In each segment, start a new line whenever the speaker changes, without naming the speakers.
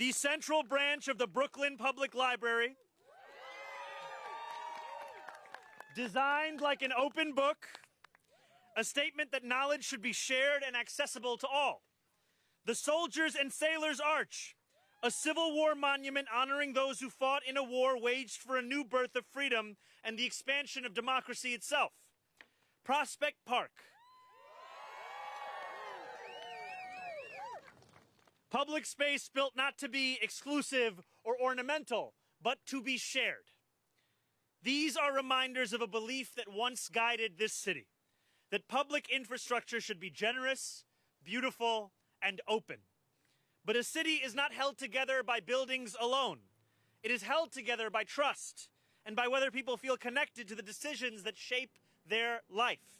the central branch of the Brooklyn Public Library, designed like an open book, a statement that knowledge should be shared and accessible to all. The Soldiers and Sailors Arch, a Civil War monument honoring those who fought in a war waged for a new birth of freedom and the expansion of democracy itself. Prospect Park, public space built not to be exclusive or ornamental, but to be shared. These are reminders of a belief that once guided this city, that public infrastructure should be generous, beautiful, and open. But a city is not held together by buildings alone. It is held together by trust and by whether people feel connected to the decisions that shape their life.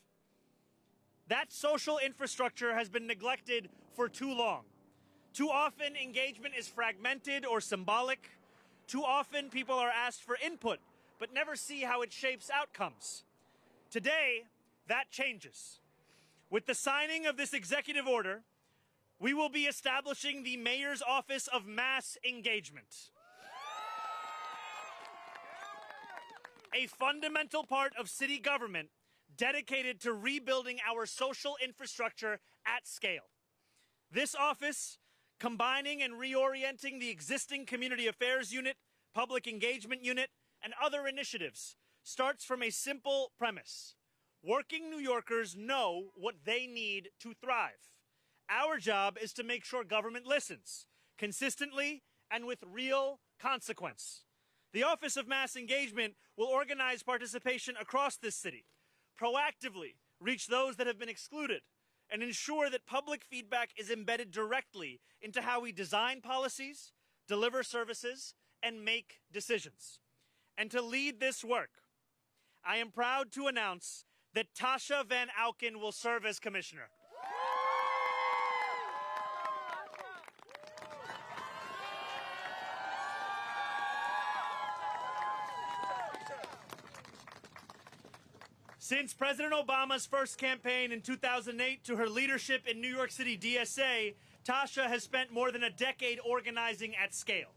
That social infrastructure has been neglected for too long. Too often, engagement is fragmented or symbolic. Too often, people are asked for input, but never see how it shapes outcomes. Today, that changes. With the signing of this executive order, we will be establishing the Mayor's Office of Mass Engagement, a fundamental part of city government dedicated to rebuilding our social infrastructure at scale. This office, combining and reorienting the existing Community Affairs Unit, Public Engagement Unit, and other initiatives, starts from a simple premise. Working New Yorkers know what they need to thrive. Our job is to make sure government listens, consistently and with real consequence. The Office of Mass Engagement will organize participation across this city, proactively reach those that have been excluded, and ensure that public feedback is embedded directly into how we design policies, deliver services, and make decisions. And to lead this work, I am proud to announce that Tasha Van Auken will serve as commissioner. Since President Obama's first campaign in 2008 to her leadership in New York City DSA, Tasha has spent more than a decade organizing at scale,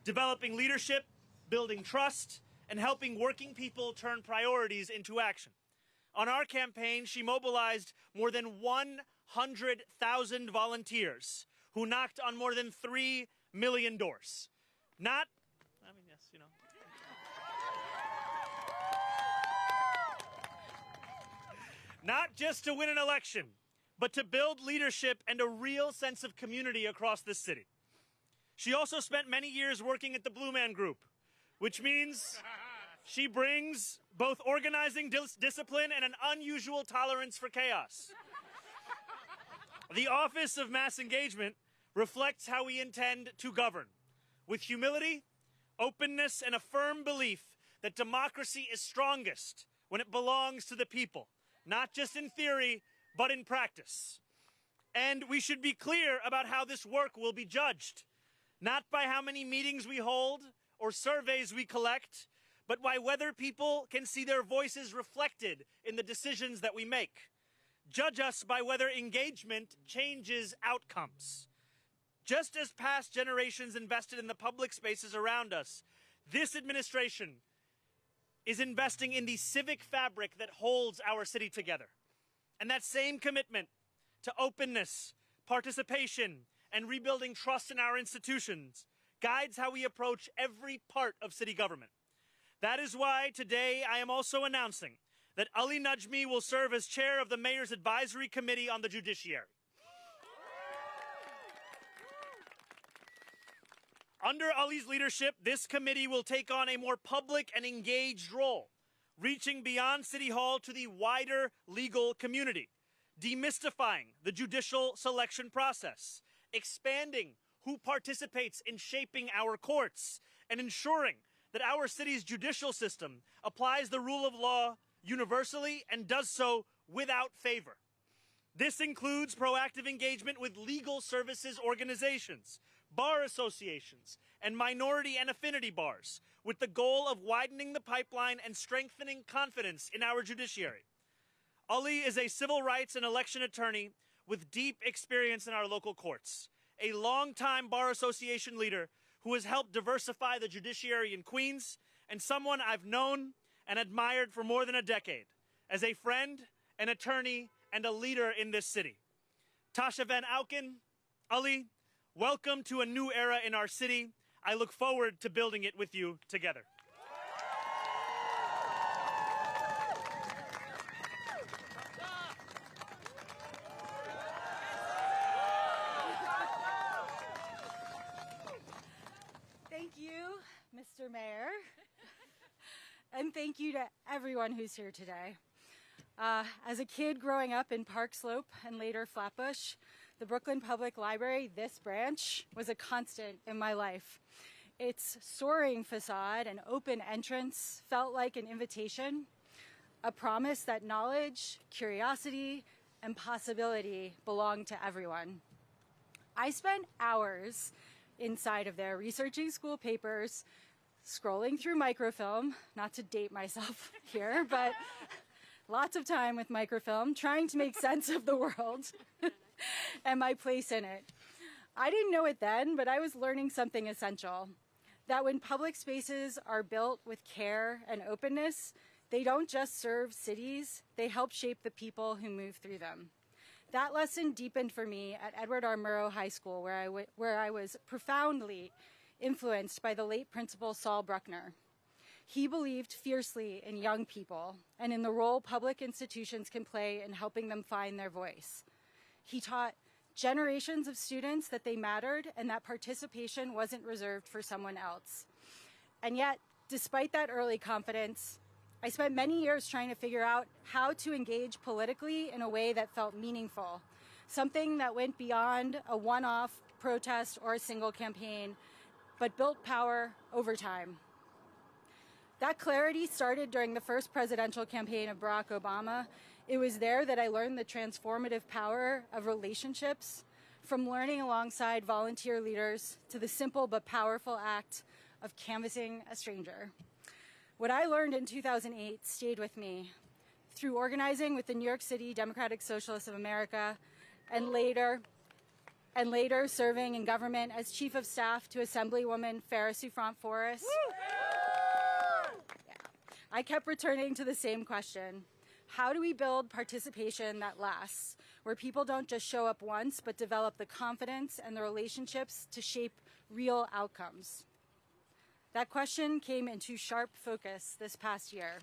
developing leadership, building trust, and helping working people turn priorities into action. On our campaign, she mobilized more than 100,000 volunteers who knocked on more than 3 million doors. Not just to win an election, but to build leadership and a real sense of community across this city. She also spent many years working at the Blue Man Group, which means she brings both organizing discipline and an unusual tolerance for chaos. The Office of Mass Engagement reflects how we intend to govern, with humility, openness, and a firm belief that democracy is strongest when it belongs to the people, not just in theory, but in practice. And we should be clear about how this work will be judged, not by how many meetings we hold or surveys we collect, but by whether people can see their voices reflected in the decisions that we make. Judge us by whether engagement changes outcomes. Just as past generations invested in the public spaces around us, this administration is investing in the civic fabric that holds our city together. And that same commitment to openness, participation, and rebuilding trust in our institutions guides how we approach every part of city government. That is why today I am also announcing that Ali Najmi will serve as chair of the Mayor's Advisory Committee on the Judiciary. Under Ali's leadership, this committee will take on a more public and engaged role, reaching beyond City Hall to the wider legal community, demystifying the judicial selection process, expanding who participates in shaping our courts, and ensuring that our city's judicial system applies the rule of law universally and does so without favor. This includes proactive engagement with legal services organizations, bar associations, and minority and affinity bars, with the goal of widening the pipeline and strengthening confidence in our judiciary. Ali is a civil rights and election attorney with deep experience in our local courts, a longtime Bar Association leader who has helped diversify the judiciary in Queens, and someone I've known and admired for more than a decade as a friend, an attorney, and a leader in this city. Tasha Van Auken, Ali, welcome to a new era in our city. I look forward to building it with you together.
Thank you, Mr. Mayor. And thank you to everyone who's here today. As a kid growing up in Park Slope and later Flatbush, the Brooklyn Public Library, this branch, was a constant in my life. Its soaring facade and open entrance felt like an invitation, a promise that knowledge, curiosity, and possibility belonged to everyone. I spent hours inside of there researching school papers, scrolling through microfilm, not to date myself here, but lots of time with microfilm, trying to make sense of the world and my place in it. I didn't know it then, but I was learning something essential, that when public spaces are built with care and openness, they don't just serve cities, they help shape the people who move through them. That lesson deepened for me at Edward R. Murrow High School, where I was profoundly influenced by the late principal Saul Bruckner. He believed fiercely in young people and in the role public institutions can play in helping them find their voice. He taught generations of students that they mattered and that participation wasn't reserved for someone else. And yet, despite that early confidence, I spent many years trying to figure out how to engage politically in a way that felt meaningful, something that went beyond a one-off protest or a single campaign, but built power over time. That clarity started during the first presidential campaign of Barack Obama. It was there that I learned the transformative power of relationships, from learning alongside volunteer leaders to the simple but powerful act of canvassing a stranger. What I learned in 2008 stayed with me through organizing with the New York City Democratic Socialists of America and later serving in government as Chief of Staff to Assemblywoman Farah Souffrant-Forrest. I kept returning to the same question. How do we build participation that lasts, where people don't just show up once, but develop the confidence and the relationships to shape real outcomes? That question came into sharp focus this past year.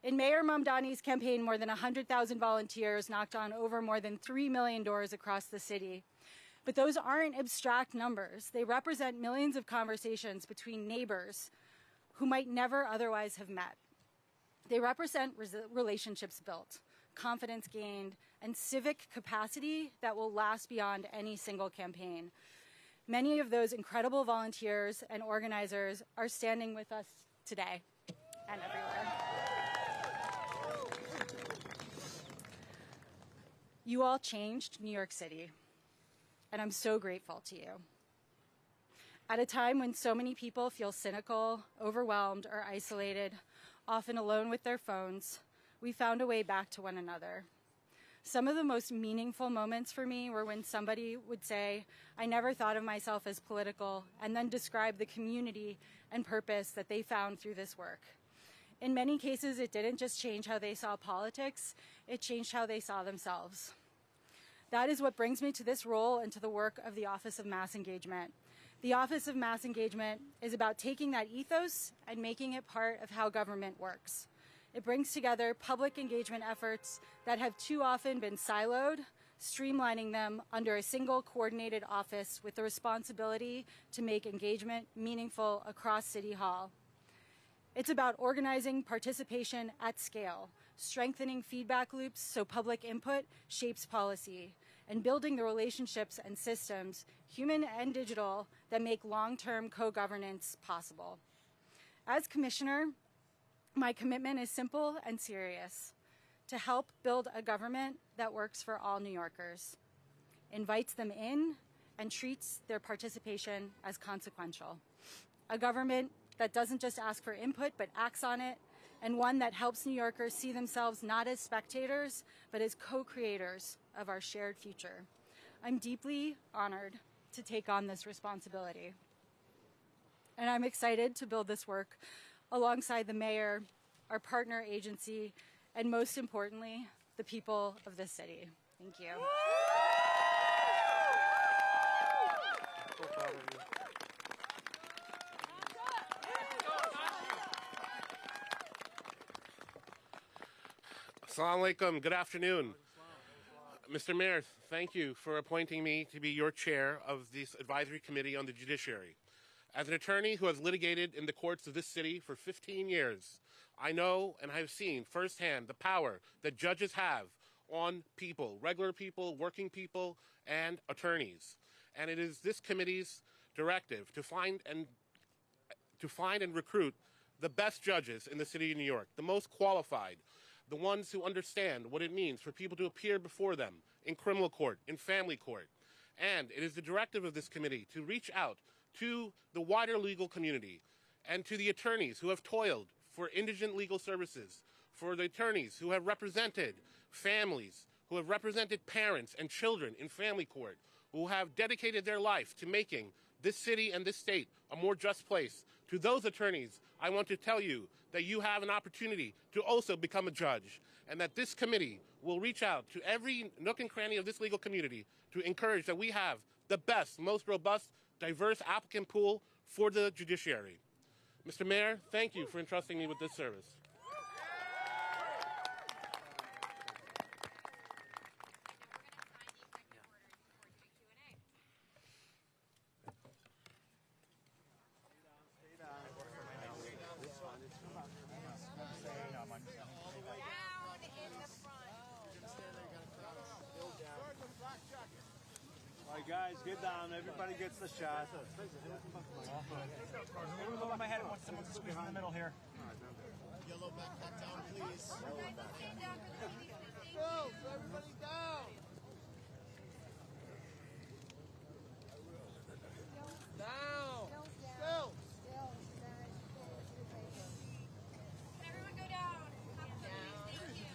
In Mayor Mamdani's campaign, more than 100,000 volunteers knocked on over more than 3 million doors across the city. But those aren't abstract numbers. They represent millions of conversations between neighbors who might never otherwise have met. They represent relationships built, confidence gained, and civic capacity that will last beyond any single campaign. Many of those incredible volunteers and organizers are standing with us today and everywhere. You all changed New York City, and I'm so grateful to you. At a time when so many people feel cynical, overwhelmed, or isolated, often alone with their phones, we found a way back to one another. Some of the most meaningful moments for me were when somebody would say, "I never thought of myself as political," and then describe the community and purpose that they found through this work. In many cases, it didn't just change how they saw politics, it changed how they saw themselves. That is what brings me to this role and to the work of the Office of Mass Engagement. The Office of Mass Engagement is about taking that ethos and making it part of how government works. It brings together public engagement efforts that have too often been siloed, streamlining them under a single coordinated office with the responsibility to make engagement meaningful across City Hall. It's about organizing participation at scale, strengthening feedback loops so public input shapes policy, and building the relationships and systems, human and digital, that make long-term co-governance possible. As Commissioner, my commitment is simple and serious: to help build a government that works for all New Yorkers, invites them in, and treats their participation as consequential. A government that doesn't just ask for input, but acts on it, and one that helps New Yorkers see themselves not as spectators, but as co-creators of our shared future. I'm deeply honored to take on this responsibility. And I'm excited to build this work alongside the mayor, our partner agency, and most importantly, the people of this city. Thank you.
Assalamu alaikum. Good afternoon. Mr. Mayor, thank you for appointing me to be your chair of this advisory committee on the judiciary. As an attorney who has litigated in the courts of this city for 15 years, I know and I have seen firsthand the power that judges have on people, regular people, working people, and attorneys. And it is this committee's directive to find and recruit the best judges in the city of New York, the most qualified, the ones who understand what it means for people to appear before them in criminal court, in family court. And it is the directive of this committee to reach out to the wider legal community and to the attorneys who have toiled for indigent legal services, for the attorneys who have represented families, who have represented parents and children in family court, who have dedicated their life to making this city and this state a more just place. To those attorneys, I want to tell you that you have an opportunity to also become a judge, and that this committee will reach out to every nook and cranny of this legal community to encourage that we have the best, most robust, diverse applicant pool for the judiciary. Mr. Mayor, thank you for entrusting me with this service.
All right, guys, get down. Everybody gets the shot. Everyone look at my head. I want someone to squeeze in the middle here.
Yellow back, cut down, please.
Go, so everybody down. Down. Go.
Everyone go down. Thank you.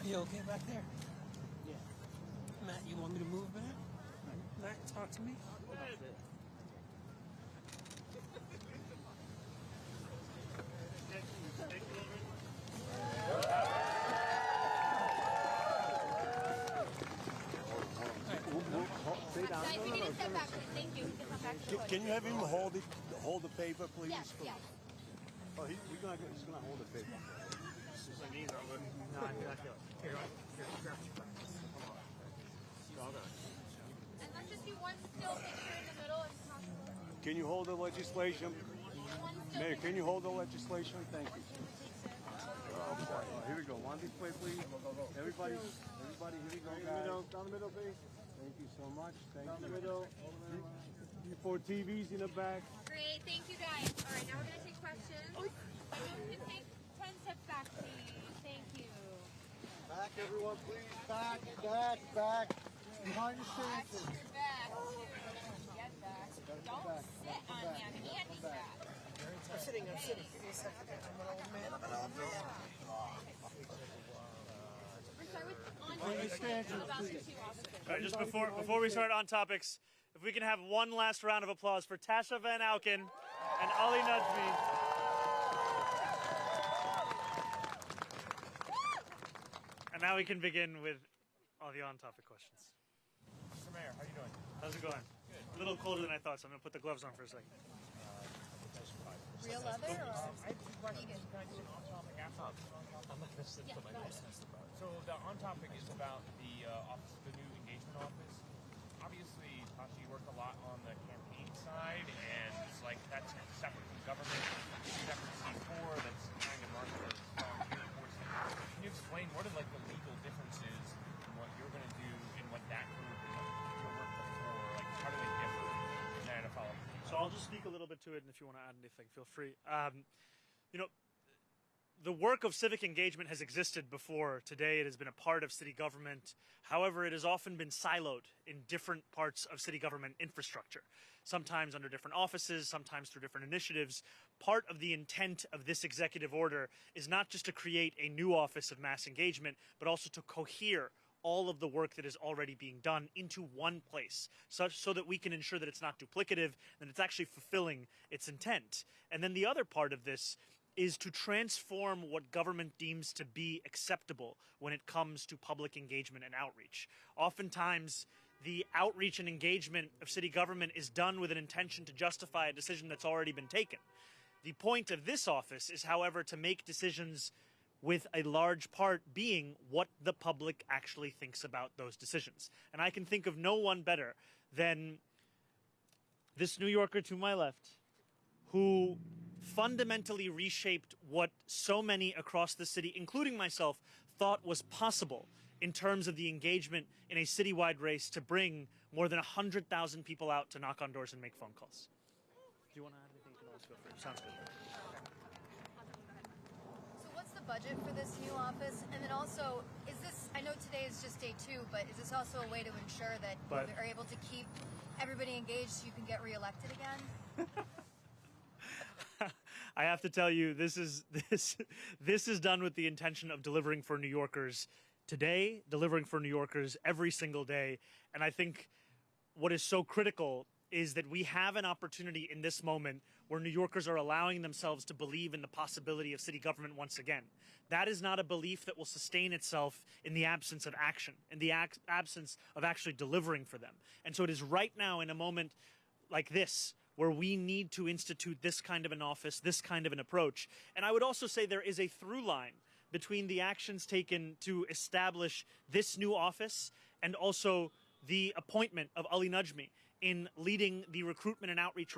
You okay back there? Yeah. Matt, you want me to move back? Matt? Talk to me.
Guys, we need to step back, please. Thank you.
Can you have him hold the paper, please?
Yes, yes.
Oh, he's gonna hold the paper.
And let's just do one still picture in the middle if possible.
Can you hold the legislation?
One still
Mayor,
picture.
can you hold the legislation? Thank you. Here we go. One display, please. Everybody, here we go, guys. Down the middle, please. Thank you so much. Thank you. Down the middle. 4 TVs in the back.
Great, thank you guys. All right, now we're going to take questions. Everyone can take 10 steps back, please. Thank you.
Back, everyone, please. Back. Behind the
Back to
scenes.
your back. Get back. Don't sit on me. I'm Andy's back.
I'm sitting. Give me a second. I'm an old man.
We're starting with about the two officers.
All right, just before we start on topics, if we can have one last round of applause for Tasha Van Auken and Ali Najmi. And now we can begin with all the on-topic questions.
Mr. Mayor, how you doing?
How's it going? Good. A little colder than I thought, so I'm going to put the gloves on for a second.
Real leather or vegan?
I'm not going to sit for my So the on-topic is about the office, the new engagement office. Obviously, Tasha, you work a lot on the campaign side, and it's like that's separate from government, separate C4, that's kind of marked as volunteer force. Can you explain what are like the legal differences in what you're going to do and what that group is working for? Like, how do they differ? And then a follow-up.
So I'll just speak a little bit to it, and if you want to add anything, feel free. You know, the work of civic engagement has existed before today. It has been a part of city government. However, it has often been siloed in different parts of city government infrastructure, sometimes under different offices, sometimes through different initiatives. Part of the intent of this executive order is not just to create a new office of mass engagement, but also to cohere all of the work that is already being done into one place, so that we can ensure that it's not duplicative and it's actually fulfilling its intent. And then the other part of this is to transform what government deems to be acceptable when it comes to public engagement and outreach. Oftentimes, the outreach and engagement of city government is done with an intention to justify a decision that's already been taken. The point of this office is, however, to make decisions with a large part being what the public actually thinks about those decisions. And I can think of no one better than this New Yorker to my left, who fundamentally reshaped what so many across the city, including myself, thought was possible in terms of the engagement in a citywide race to bring more than 100,000 people out to knock on doors and make phone calls. Do you want to add anything? You can always go for it. Sounds good.
So what's the budget for this new office? And then also, is this, I know today is just day 2, but is this also a way to ensure that you are able to keep everybody engaged so you can get reelected again?
I have to tell you, this is done with the intention of delivering for New Yorkers today, delivering for New Yorkers every single day. And I think what is so critical is that we have an opportunity in this moment where New Yorkers are allowing themselves to believe in the possibility of city government once again. That is not a belief that will sustain itself in the absence of action, in the absence of actually delivering for them. And so it is right now, in a moment like this, where we need to institute this kind of an office, this kind of an approach. And I would also say there is a through line between the actions taken to establish this new office and also the appointment of Ali Najmi in leading the recruitment and outreach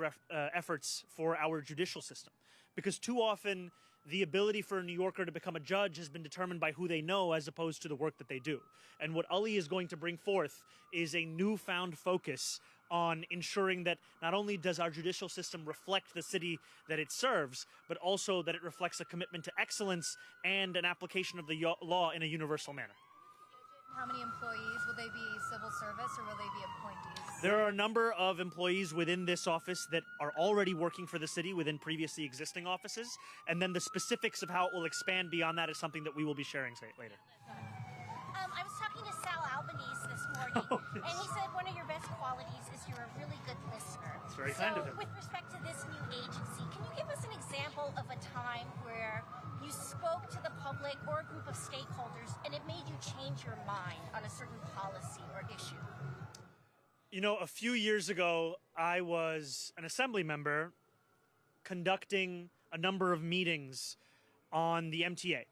efforts for our judicial system. Because too often, the ability for a New Yorker to become a judge has been determined by who they know as opposed to the work that they do. And what Ali is going to bring forth is a newfound focus on ensuring that not only does our judicial system reflect the city that it serves, but also that it reflects a commitment to excellence and an application of the law in a universal manner.
How many employees? Will they be civil service or will they be appointees?
There are a number of employees within this office that are already working for the city within previously existing offices, and then the specifics of how it will expand beyond that is something that we will be sharing later.
I was talking to Sal Albanese this morning, and he said one of your best qualities is you're a really good listener.
It's very kind of him.
With respect to this new agency, can you give us an example of a time where you spoke to the public or a group of stakeholders and it made you change your mind on a certain policy or issue?
You know, a few years ago, I was an assembly member conducting a number of meetings on the MTA.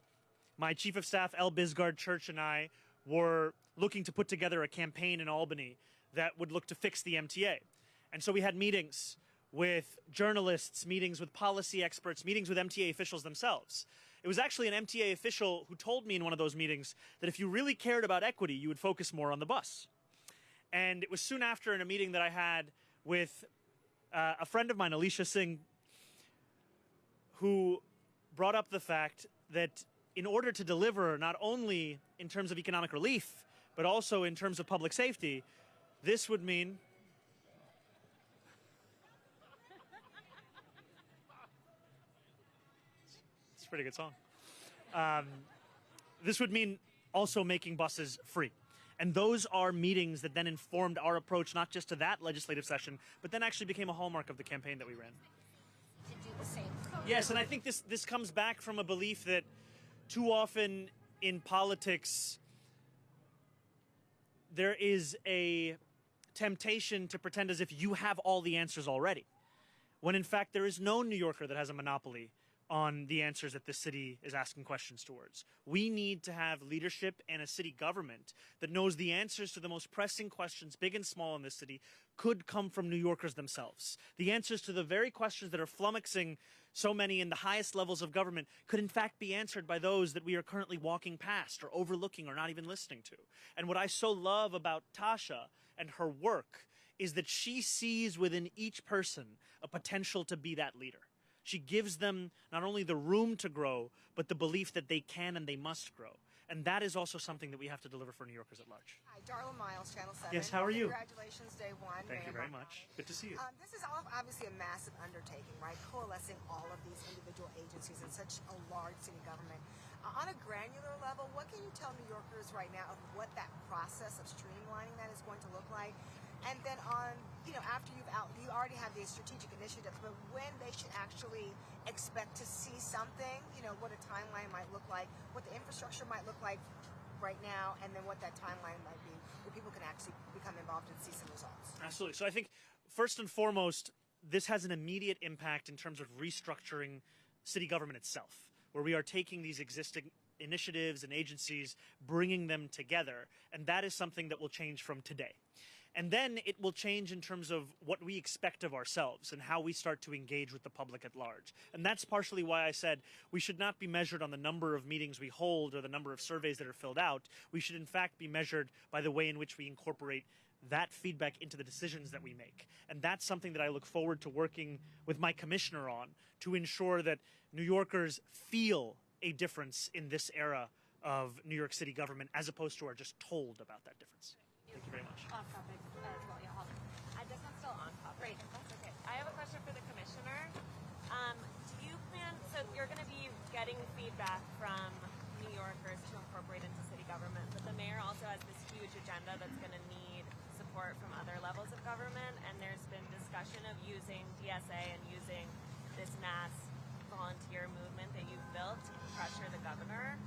My chief of staff, L. Bisgard Church, and I were looking to put together a campaign in Albany that would look to fix the MTA. And so we had meetings with journalists, meetings with policy experts, meetings with MTA officials themselves. It was actually an MTA official who told me in one of those meetings that if you really cared about equity, you would focus more on the bus. And it was soon after in a meeting that I had with a friend of mine, Alicia Singh, who brought up the fact that in order to deliver not only in terms of economic relief, but also in terms of public safety, this would mean it's a pretty good song. This would mean also making buses free. And those are meetings that then informed our approach not just to that legislative session, but then actually became a hallmark of the campaign that we ran.
To do the same.
Yes, and I think this comes back from a belief that too often in politics there is a temptation to pretend as if you have all the answers already, when in fact there is no New Yorker that has a monopoly on the answers that this city is asking questions towards. We need to have leadership and a city government that knows the answers to the most pressing questions, big and small in this city, could come from New Yorkers themselves. The answers to the very questions that are flummoxing so many in the highest levels of government could in fact be answered by those that we are currently walking past or overlooking or not even listening to. And what I so love about Tasha and her work is that she sees within each person a potential to be that leader. She gives them not only the room to grow, but the belief that they can and they must grow. And that is also something that we have to deliver for New Yorkers at large.
Hi, Darla Miles, Channel 7.
Yes, how are you?
Congratulations, day one.
Thank you very much. Good to see you.
This is obviously a massive undertaking, right? Coalescing all of these individual agencies in such a large city government. On a granular level, what can you tell New Yorkers right now of what that process of streamlining that is going to look like? And then on, after you already have these strategic initiatives, but when they should actually expect to see something, what a timeline might look like, what the infrastructure might look like right now, and then what that timeline might be, where people can actually become involved and see some results.
Absolutely. So I think first and foremost, this has an immediate impact in terms of restructuring city government itself, where we are taking these existing initiatives and agencies, bringing them together, and that is something that will change from today. And then it will change in terms of what we expect of ourselves and how we start to engage with the public at large. And that's partially why I said we should not be measured on the number of meetings we hold or the number of surveys that are filled out. We should in fact be measured by the way in which we incorporate that feedback into the decisions that we make. And that's something that I look forward to working with my commissioner on, to ensure that New Yorkers feel a difference in this era of New York City government as opposed to are just told about that difference. Thank you very much.
Off topic as well, yeah. This one's still on topic. Great, that's okay. I have a question for the commissioner. Do you plan, so you're going to be getting feedback from New Yorkers to incorporate into city government, but the mayor also has this huge agenda that's going to need support from other levels of government, and there's been discussion of using DSA and using this mass volunteer movement that you've built to pressure the governor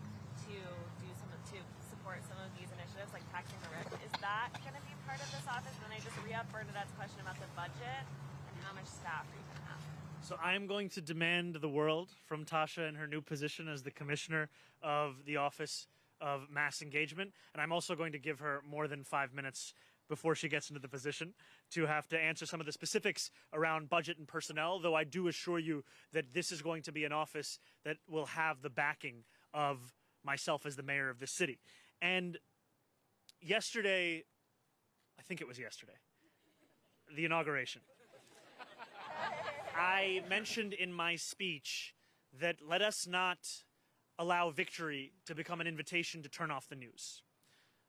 to support some of these initiatives like taxing the rich. Is that going to be part of this office? And then I just re-up Bernadette's question about the budget and how much staff are you going to have?
So I'm going to demand the world from Tasha in her new position as the commissioner of the Office of Mass Engagement. And I'm also going to give her more than 5 minutes before she gets into the position to have to answer some of the specifics around budget and personnel, though I do assure you that this is going to be an office that will have the backing of myself as the mayor of this city. And yesterday, I think it was yesterday, the inauguration, I mentioned in my speech that let us not allow victory to become an invitation to turn off the news.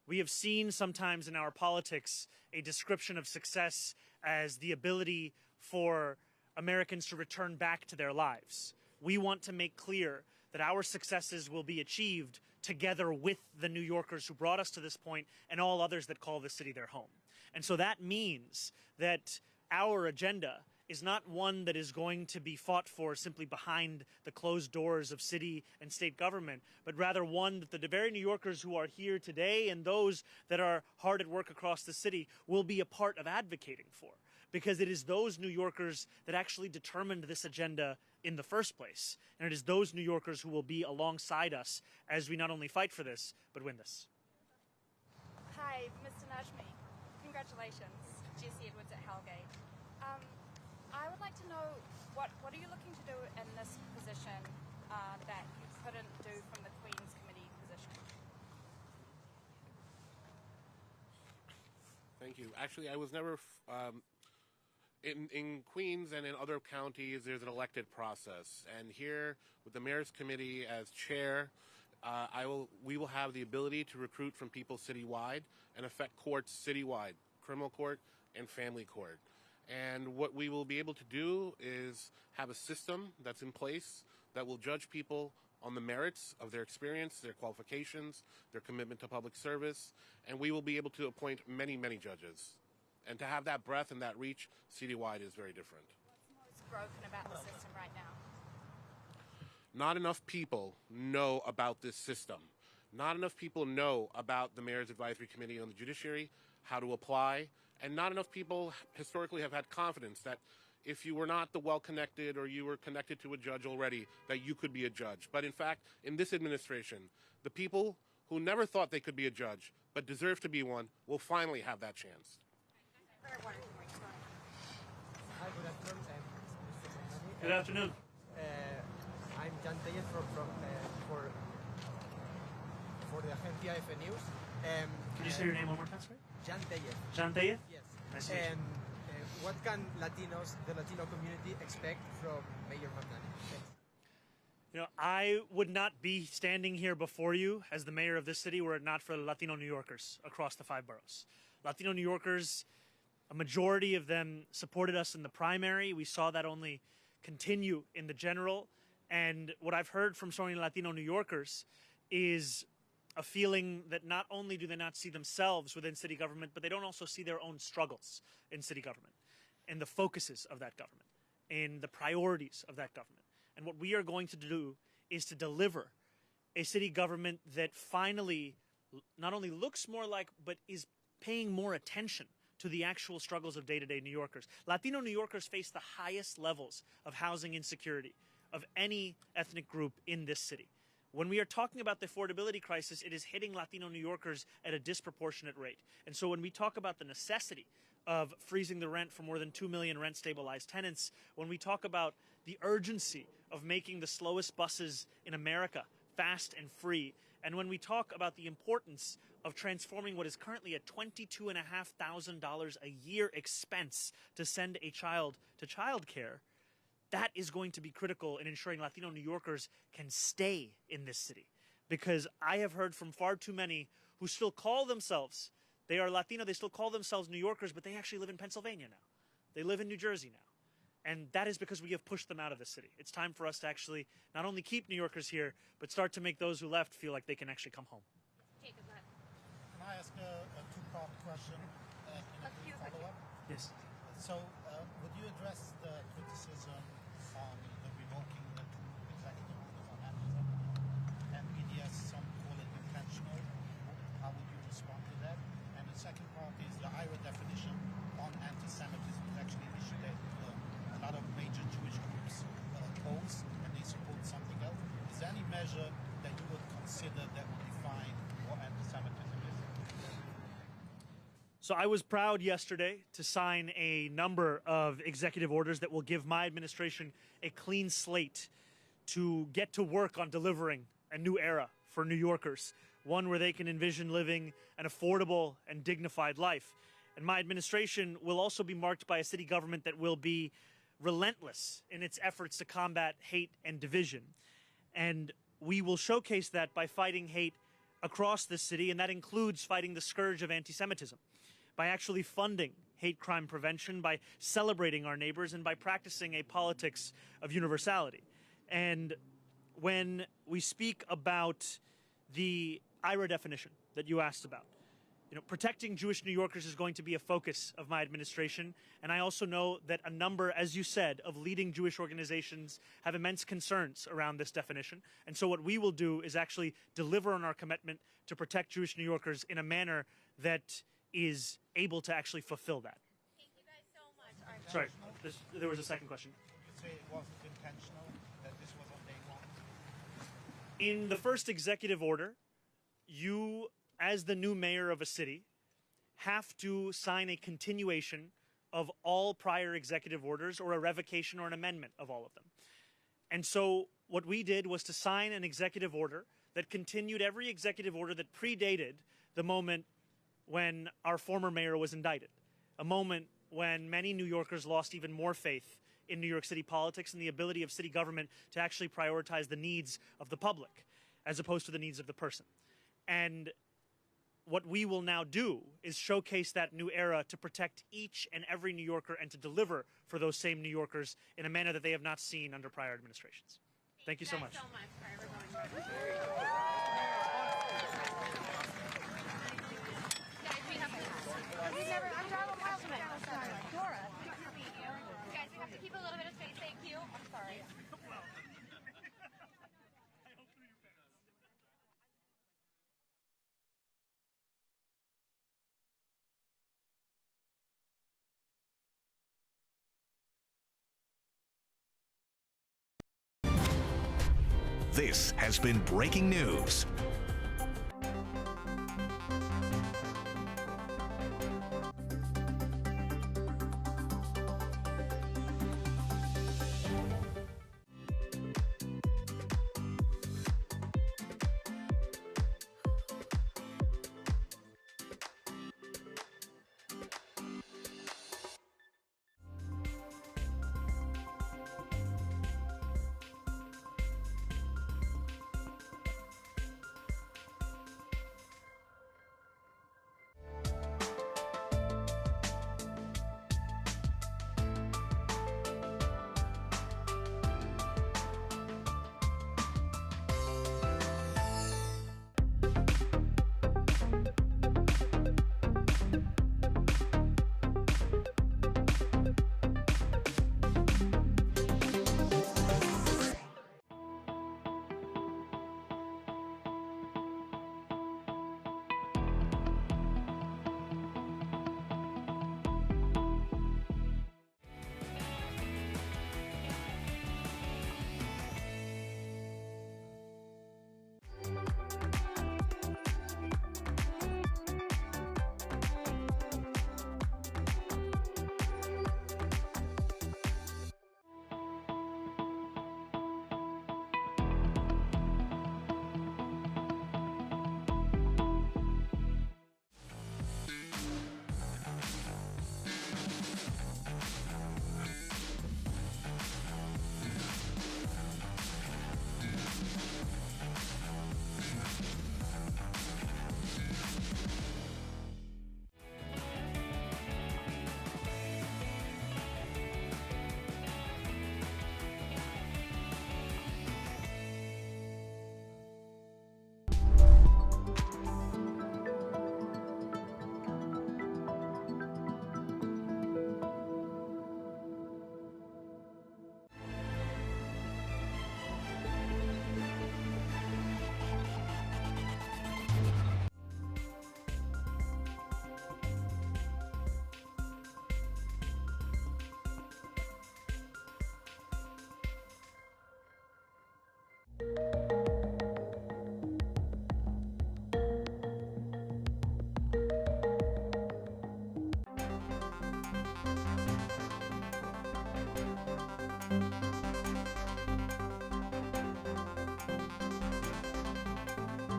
We have seen sometimes in our politics a description of success as the ability for Americans to return back to their lives. We want to make clear that our successes will be achieved together with the New Yorkers who brought us to this point and all others that call this city their home. And so that means that our agenda is not one that is going to be fought for simply behind the closed doors of city and state government, but rather one that the very New Yorkers who are here today and those that are hard at work across the city will be a part of advocating for. Because it is those New Yorkers that actually determined this agenda in the first place. And it is those New Yorkers who will be alongside us as we not only fight for this, but win this.
Hi, Mr. Najmi. Congratulations. Jesse Edwards at Hellgate. I would like to know what are you looking to do in this position that you couldn't do from the Queen's Committee position?
Thank you. Actually, I was never in Queens and in other counties. There's an elected process, and here with the Mayor's Committee as chair, we will have the ability to recruit from people citywide and affect courts citywide, criminal court and family court. And what we will be able to do is have a system that's in place that will judge people on the merits of their experience, their qualifications, their commitment to public service, and we will be able to appoint many, many judges. And to have that breadth and that reach citywide is very different.
What's most broken about the system right now?
Not enough people know about this system. Not enough people know about the Mayor's Advisory Committee on the Judiciary, how to apply, and not enough people historically have had confidence that if you were not the well-connected or you were connected to a judge already, that you could be a judge. But in fact, in this administration, the people who never thought they could be a judge but deserve to be one will finally have that chance.
Hi, good afternoon.
Good afternoon.
I'm Jan Tellez for the Agencia F News.
Can you say your name one more time, sorry?
Jan Tellez.
Jan Tellez?
Yes.
Nice to meet you.
What can the Latino community expect from Mayor Mamdani? Thanks.
You know, I would not be standing here before you as the mayor of this city were it not for the Latino New Yorkers across the 5 boroughs. Latino New Yorkers, a majority of them supported us in the primary. We saw that only continue in the general. And what I've heard from so many Latino New Yorkers is a feeling that not only do they not see themselves within city government, but they don't also see their own struggles in city government, and the focuses of that government, and the priorities of that government. And what we are going to do is to deliver a city government that finally not only looks more like, but is paying more attention to the actual struggles of day-to-day New Yorkers. Latino New Yorkers face the highest levels of housing insecurity of any ethnic group in this city. When we are talking about the affordability crisis, it is hitting Latino New Yorkers at a disproportionate rate. And so when we talk about the necessity of freezing the rent for more than 2 million rent-stabilized tenants, when we talk about the urgency of making the slowest buses in America fast and free, and when we talk about the importance of transforming what is currently a $22,500 a year expense to send a child to childcare, that is going to be critical in ensuring Latino New Yorkers can stay in this city. Because I have heard from far too many who still call themselves, they are Latino, they still call themselves New Yorkers, but they actually live in Pennsylvania now. They live in New Jersey now. And that is because we have pushed them out of the city. It's time for us to actually not only keep New Yorkers here, but start to make those who left feel like they can actually come home.
Jacob, go ahead.
Can I ask a two-part question?
A few
follow up?
Yes.
So, would you address the criticism on the revoking the 2 executive orders on anti-Semitism? And PDS, some call it intentional. How would you respond to that? And the second part is the IRA definition on anti-Semitism is actually an issue that a lot of major Jewish groups oppose, and they support something else. Is there any measure that you would consider that would define what anti-Semitism is?
So I was proud yesterday to sign a number of executive orders that will give my administration a clean slate to get to work on delivering a new era for New Yorkers, one where they can envision living an affordable and dignified life. And my administration will also be marked by a city government that will be relentless in its efforts to combat hate and division. And we will showcase that by fighting hate across the city, and that includes fighting the scourge of anti-Semitism, by actually funding hate crime prevention, by celebrating our neighbors, and by practicing a politics of universality. And when we speak about the IRA definition that you asked about, protecting Jewish New Yorkers is going to be a focus of my administration. And I also know that a number, as you said, of leading Jewish organizations have immense concerns around this definition. And so what we will do is actually deliver on our commitment to protect Jewish New Yorkers in a manner that is able to actually fulfill that.
Thank you guys so much.
Sorry, there was a second question.
You say it wasn't intentional, that this was on day one?
In the first executive order, you, as the new mayor of a city, have to sign a continuation of all prior executive orders or a revocation or an amendment of all of them. And so what we did was to sign an executive order that continued every executive order that predated the moment when our former mayor was indicted, a moment when many New Yorkers lost even more faith in New York City politics and the ability of city government to actually prioritize the needs of the public as opposed to the needs of the person. And what we will now do is showcase that new era to protect each and every New Yorker and to deliver for those same New Yorkers in a manner that they have not seen under prior administrations. Thank you so much.
So much for everyone. Guys, we have to. We never. I'm driving miles from it. Dora, good to meet you. Guys, we have to keep a little bit of space. Thank you. I'm sorry.
This has been breaking news.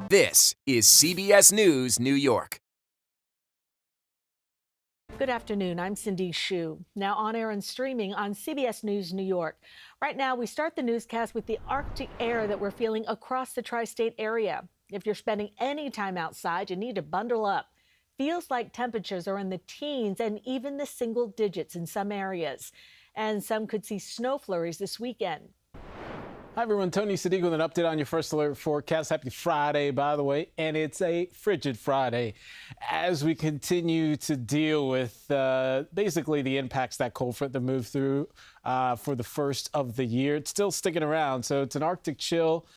This is CBS News, New York.
Good afternoon. I'm Cindy Hsu. Now on air and streaming on CBS News New York. Right now, we start the newscast with the Arctic air that we're feeling across the tri-state area. If you're spending any time outside, you need to bundle up. Feels like temperatures are in the teens and even the single digits in some areas. And some could see snow flurries this weekend.
Hi, everyone. Tony Sadiq with an update on your first alert forecast. Happy Friday, by the way. And it's a frigid Friday as we continue to deal with basically the impacts that cold front that moved through for the first of the year. It's still sticking around. So it's an Arctic chill